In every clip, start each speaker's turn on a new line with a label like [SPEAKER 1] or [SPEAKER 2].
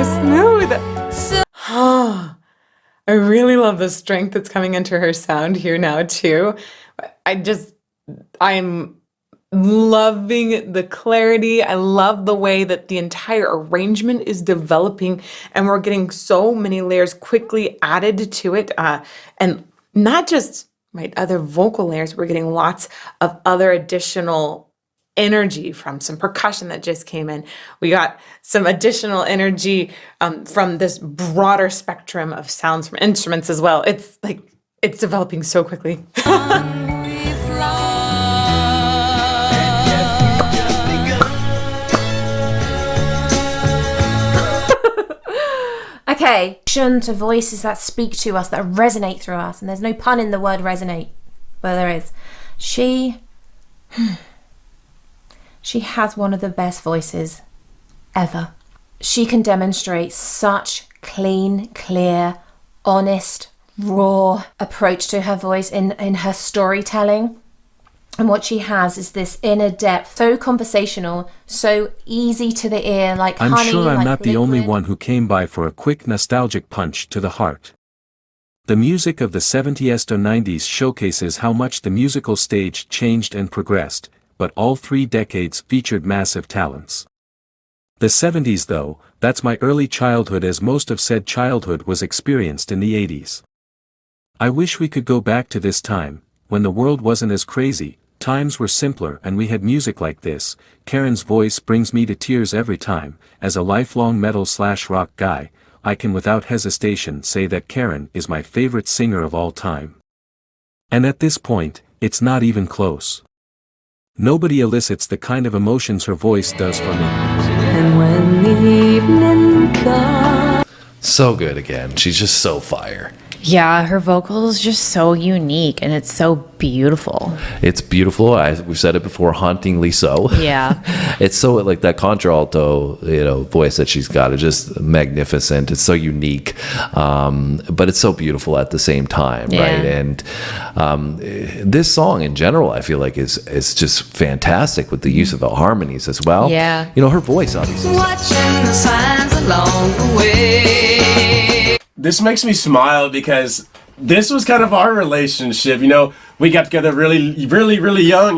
[SPEAKER 1] smooth. I really love the strength that's coming into her sound here now too. I'm loving the clarity. I love the way that the entire arrangement is developing and we're getting so many layers quickly added to it. And not just other vocal layers, we're getting lots of other additional energy from some percussion that just came in. We got some additional energy from this broader spectrum of sounds from instruments as well. It's developing so quickly.
[SPEAKER 2] Okay, to voices that speak to us, that resonate through us, and there's no pun in the word resonate, but there is. She has one of the best voices ever. She can demonstrate such clean, clear, honest, raw approach to her voice in her storytelling. And what she has is this inner depth, so conversational, so easy to the ear, like
[SPEAKER 3] I'm
[SPEAKER 2] honey,
[SPEAKER 3] sure I'm
[SPEAKER 2] like
[SPEAKER 3] not the
[SPEAKER 2] liquid.
[SPEAKER 3] only one who came by for a quick nostalgic punch to the heart. The music of the 70s to 90s showcases how much the musical stage changed and progressed, but all 3 decades featured massive talents. The 70s though, that's my early childhood, as most of said childhood was experienced in the 80s. I wish we could go back to this time, when the world wasn't as crazy, times were simpler, and we had music like this. Karen's voice brings me to tears every time. As a lifelong metal/rock guy, I can without hesitation say that Karen is my favorite singer of all time. And at this point, it's not even close. Nobody elicits the kind of emotions her voice does for me.
[SPEAKER 4] And when the evening comes.
[SPEAKER 5] So good again. She's just so fire.
[SPEAKER 6] Yeah, her vocal is just so unique and it's so beautiful.
[SPEAKER 5] It's beautiful. We've said it before, hauntingly so.
[SPEAKER 6] Yeah.
[SPEAKER 5] It's so like that contralto, voice that she's got is just magnificent. It's so unique, but it's so beautiful at the same time, right? And this song in general, I feel like is just fantastic with the use of the harmonies as well.
[SPEAKER 6] Yeah.
[SPEAKER 5] Her voice obviously.
[SPEAKER 4] Watching the signs along the way.
[SPEAKER 7] This makes me smile because this was kind of our relationship. We got together really, really, really young,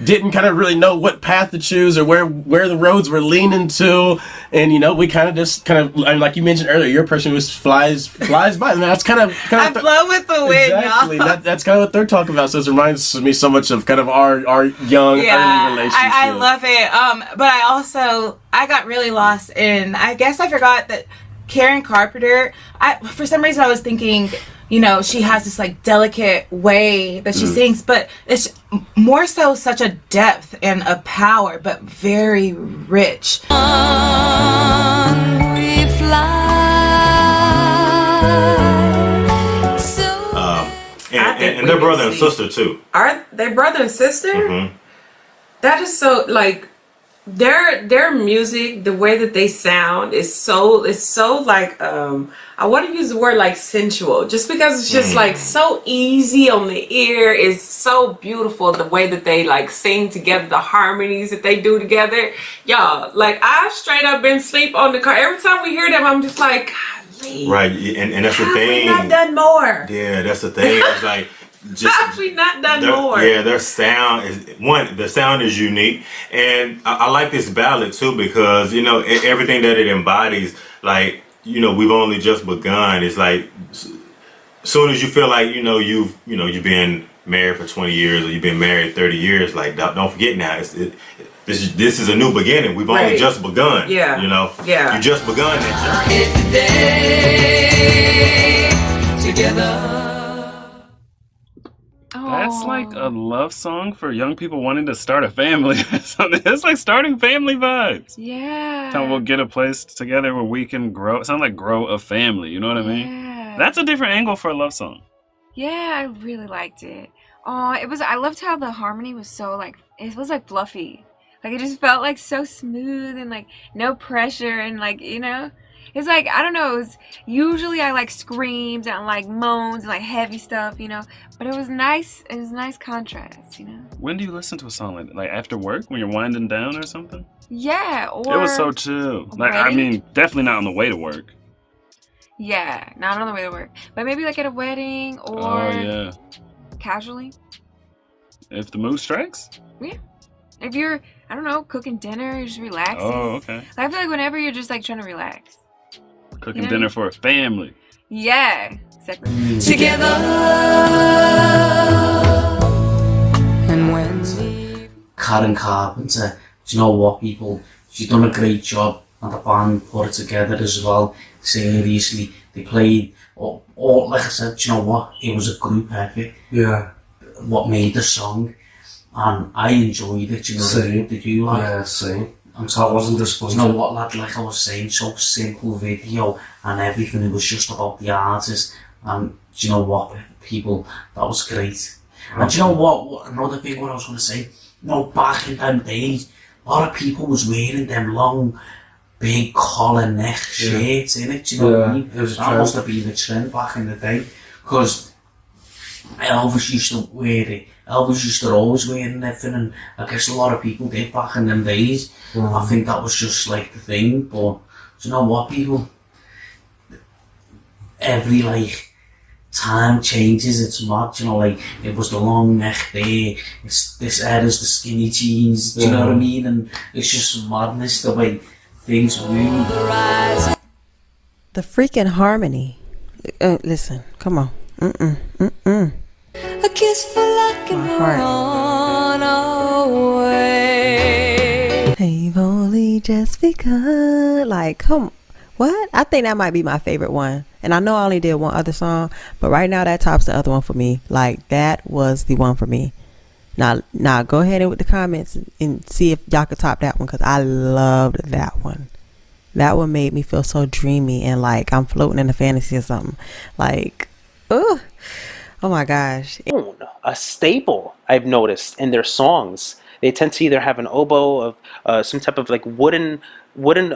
[SPEAKER 7] didn't kind of really know what path to choose or where the roads were leaning to. And, we kind of, like you mentioned earlier, your person who flies by. I mean, that's kind of
[SPEAKER 1] I blow with the wind,
[SPEAKER 7] exactly.
[SPEAKER 1] y'all.
[SPEAKER 7] That's kind of what they're talking about. So it reminds me so much of kind of our young, early relationship.
[SPEAKER 1] I love it. But I got really lost in, I guess I forgot that Karen Carpenter, for some reason I was thinking, she has this like delicate way that she sings, but it's more so such a depth and a power, but very rich.
[SPEAKER 4] We fly.
[SPEAKER 8] And they're brother and sister too.
[SPEAKER 9] Are they brother and sister?
[SPEAKER 8] Mm-hmm.
[SPEAKER 9] That is so like their music, the way that they sound is so like I want to use the word like sensual, just because it's just like so easy on the ear. It's so beautiful the way that they like sing together, the harmonies that they do together. Y'all, like I straight up been asleep on the car. Every time we hear them, I'm just like, golly.
[SPEAKER 8] Right, and that's the thing.
[SPEAKER 9] Not done more.
[SPEAKER 8] Yeah, that's the thing. It's like
[SPEAKER 9] Actually, not done more.
[SPEAKER 8] Yeah, their sound is the sound is unique, and I like this ballad too because everything that it embodies. Like we've only just begun. It's like soon as you feel like you've been married for 20 years or you've been married 30 years. Like don't forget now. This is a new beginning. We've only just begun.
[SPEAKER 9] Yeah.
[SPEAKER 8] You just begun that
[SPEAKER 4] journey together.
[SPEAKER 10] That's like a love song for young people wanting to start a family or something. It's like starting family vibes.
[SPEAKER 11] Yeah.
[SPEAKER 10] Time we'll get a place together where we can grow. It sounds like grow a family. You know what I mean?
[SPEAKER 11] Yeah.
[SPEAKER 10] That's a different angle for a love song.
[SPEAKER 11] Yeah, I really liked it. Oh, I loved how the harmony was so it was like fluffy. Like it just felt like so smooth and like no pressure and like, It's like, I don't know, usually I like screams and like moans and like heavy stuff, you know. But it was nice contrast, you know.
[SPEAKER 10] When do you listen to a song like that? Like after work when you're winding down or something?
[SPEAKER 11] Yeah, or
[SPEAKER 10] It was so chill. Like, I
[SPEAKER 11] wedding?
[SPEAKER 10] mean, definitely not on the way to work.
[SPEAKER 11] Yeah, not on the way to work. But maybe like at a wedding or
[SPEAKER 10] Oh yeah.
[SPEAKER 11] casually.
[SPEAKER 10] If the mood strikes?
[SPEAKER 11] Yeah. If you're, I don't know, cooking dinner, you're just relaxing.
[SPEAKER 10] Oh, okay.
[SPEAKER 11] I feel like whenever you're just like trying to relax.
[SPEAKER 10] Cooking
[SPEAKER 11] You know?
[SPEAKER 10] dinner for a family.
[SPEAKER 11] Yeah, exactly.
[SPEAKER 4] Together. And when
[SPEAKER 12] Karen Carpenter, do you know what, people? She's done a great job, and the band put it together as well. Seriously, they played all like I said, do you know what? It was a group effort.
[SPEAKER 13] Yeah.
[SPEAKER 12] What made the song, and I enjoyed it. You know,
[SPEAKER 13] Same.
[SPEAKER 12] did you like?
[SPEAKER 13] Yeah, same.
[SPEAKER 12] And
[SPEAKER 13] So I wasn't disappointed.
[SPEAKER 12] you know what, lad? Like I was saying, so simple video and everything. It was just about the artist, and do you know what, people? That was great. And do you know what? Another thing, what I was going to say. No, back in them days, a lot of people was wearing them long, big collar neck shirts, innit? Do you know what I mean?
[SPEAKER 13] It was a
[SPEAKER 12] That
[SPEAKER 13] trend.
[SPEAKER 12] must have been a trend back in the day, because Elvis used to wear it. Elvis used to always wearing everything, and I guess a lot of people did back in them days. I think that was just like the thing, but do you know what, people? Every like time changes, it's mad, you know, like it was the long neck there, it's this era's the skinny jeans, do you know what I mean? And it's just madness the way things move.
[SPEAKER 14] The freaking harmony. Listen, come on.
[SPEAKER 4] a kiss for luck and
[SPEAKER 14] My
[SPEAKER 4] we're
[SPEAKER 14] heart.
[SPEAKER 4] on our way.
[SPEAKER 14] They've only just begun. Like, come, what? I think that might be my favorite one. And I know I only did one other song, but right now that tops the other one for me. Like, that was the one for me. Now go ahead and with the comments and see if y'all could top that one, because I loved that one. That one made me feel so dreamy and like I'm floating in a fantasy or something. Like, oh my gosh.
[SPEAKER 15] A staple I've noticed in their songs. They tend to either have an oboe of some type of like wooden a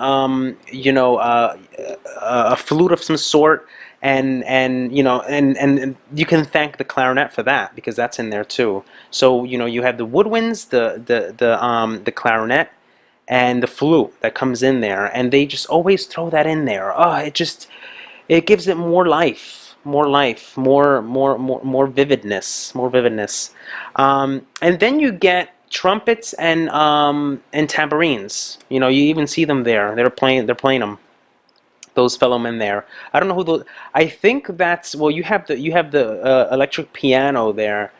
[SPEAKER 15] flute of some sort, and you know, and you can thank the clarinet for that, because that's in there too. So you know, you have the woodwinds, the clarinet, and the flute that comes in there, and they just always throw that in there. Oh, it gives it more life, more vividness. And then you get trumpets and tambourines. You know, you even see them there. They're playing them. Those fellow men there. I don't know who those. I think that's, well, you have the electric piano there,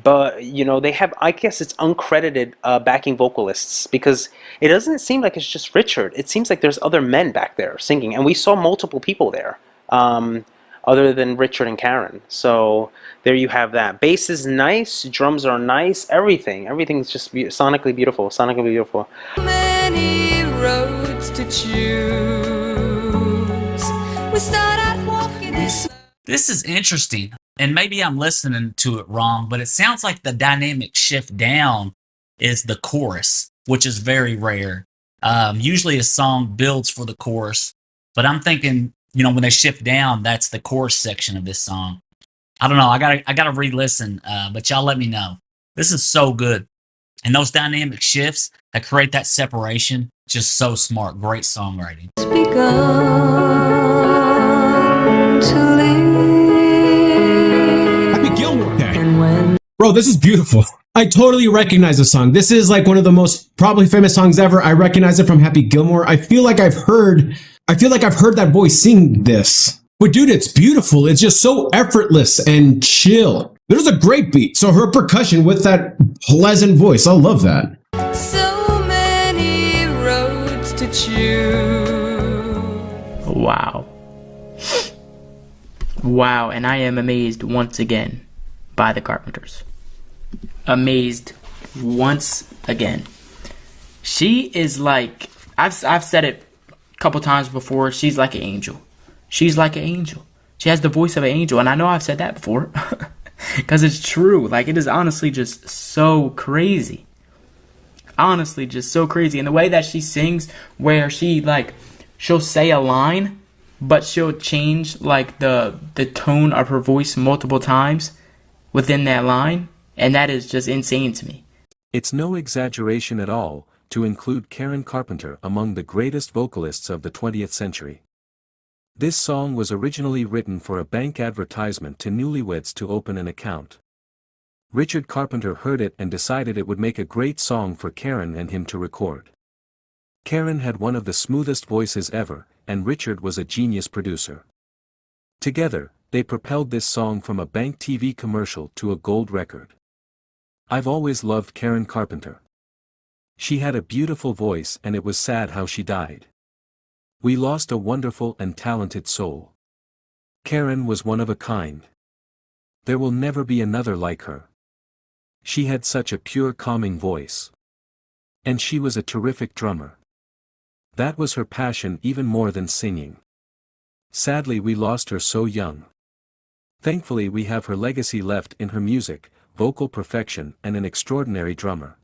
[SPEAKER 15] but you know, they have, I guess it's uncredited backing vocalists, because it doesn't seem like it's just Richard. It seems like there's other men back there singing, and we saw multiple people there, other than Richard and Karen. So there you have that. Bass is nice, drums are nice, everything's just sonically beautiful.
[SPEAKER 4] Many roads to choose. We start out walking this.
[SPEAKER 16] This is interesting, and maybe I'm listening to it wrong, but it sounds like the dynamic shift down is the chorus, which is very rare. Usually a song builds for the chorus, but I'm thinking, you know, when they shift down, that's the chorus section of this song. I don't know. I gotta re-listen, but y'all let me know. This is so good, and those dynamic shifts that create that separation, just so smart. Great songwriting.
[SPEAKER 17] Happy Gilmore Day. Bro, this is beautiful. I totally recognize the song. This is like one of the most probably famous songs ever. I recognize it from Happy Gilmore. I feel like I've heard that voice sing this. But dude, it's beautiful. It's just so effortless and chill. There's a great beat. So her percussion with that pleasant voice, I love that.
[SPEAKER 4] So many roads to choose.
[SPEAKER 18] Wow. Wow, and I am amazed once again by the Carpenters. Amazed once again. She is like, I've said it a couple times before, she's like an angel. She's like an angel. She has the voice of an angel, and I know I've said that before. Because it's true. Like, it is honestly just so crazy. Honestly, just so crazy. And the way that she sings, where she'll say a line, but she'll change like the tone of her voice multiple times within that line, and that is just insane to me.
[SPEAKER 3] It's no exaggeration at all to include Karen Carpenter among the greatest vocalists of the 20th century. This song was originally written for a bank advertisement to newlyweds to open an account. Richard Carpenter heard it and decided it would make a great song for Karen and him to record. Karen had one of the smoothest voices ever, and Richard was a genius producer. Together, they propelled this song from a bank TV commercial to a gold record. I've always loved Karen Carpenter. She had a beautiful voice and it was sad how she died. We lost a wonderful and talented soul. Karen was one of a kind. There will never be another like her. She had such a pure calming voice. And she was a terrific drummer. That was her passion even more than singing. Sadly we lost her so young. Thankfully we have her legacy left in her music, vocal perfection and an extraordinary drummer.